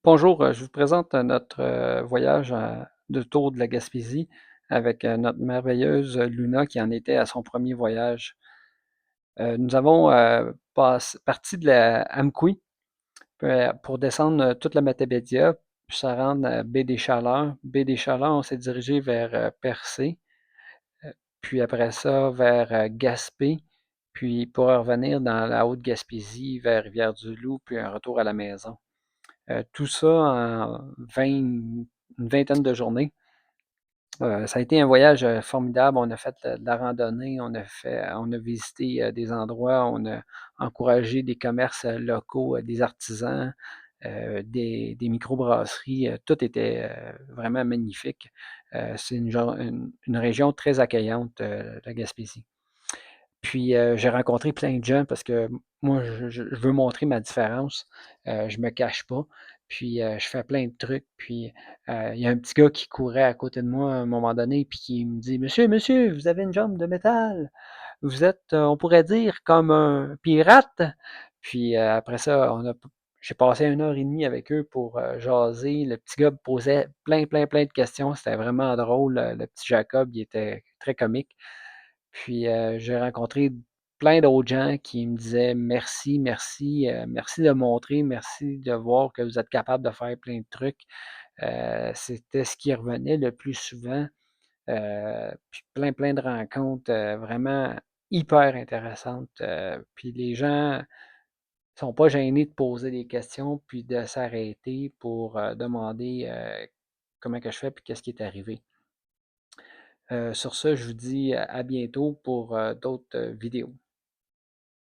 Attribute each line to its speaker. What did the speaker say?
Speaker 1: Bonjour, je vous présente notre voyage de tour de la Gaspésie avec notre merveilleuse Luna qui en était à son premier voyage. Nous avons parti de la Amqui pour descendre toute la Matébédia, puis se rendre à Baie des Chaleurs. Baie des Chaleurs, on s'est dirigé vers Percé, euh, puis après ça vers Gaspé, puis pour revenir dans la Haute-Gaspésie vers Rivière-du-Loup, puis un retour à la maison. Tout ça en une vingtaine de journées. Ça a été un voyage formidable. On a fait de la randonnée, on a visité des endroits, on a encouragé des commerces locaux, des artisans, des microbrasseries. Tout était vraiment magnifique. C'est une région très accueillante, la Gaspésie. Puis, j'ai rencontré plein de gens parce que moi, je veux montrer ma différence. Je me cache pas. Puis, je fais plein de trucs. Puis, il y a un petit gars qui courait à côté de moi à un moment donné, puis qui me dit: «Monsieur, monsieur, vous avez une jambe de métal. Vous êtes, on pourrait dire comme un pirate». Puis, après ça, j'ai passé 1 heure et demie avec eux pour, jaser. Le petit gars me posait plein, plein, plein de questions. C'était vraiment drôle. Le petit Jacob, il était très comique. Puis, j'ai rencontré plein d'autres gens qui me disaient: «Merci, merci, merci de montrer, merci de voir que vous êtes capable de faire plein de trucs». C'était ce qui revenait le plus souvent, puis plein, plein de rencontres, vraiment hyper intéressantes, puis les gens sont pas gênés de poser des questions, puis de s'arrêter pour, demander, comment que je fais, puis qu'est-ce qui est arrivé. Sur ce, je vous dis à bientôt pour, d'autres vidéos.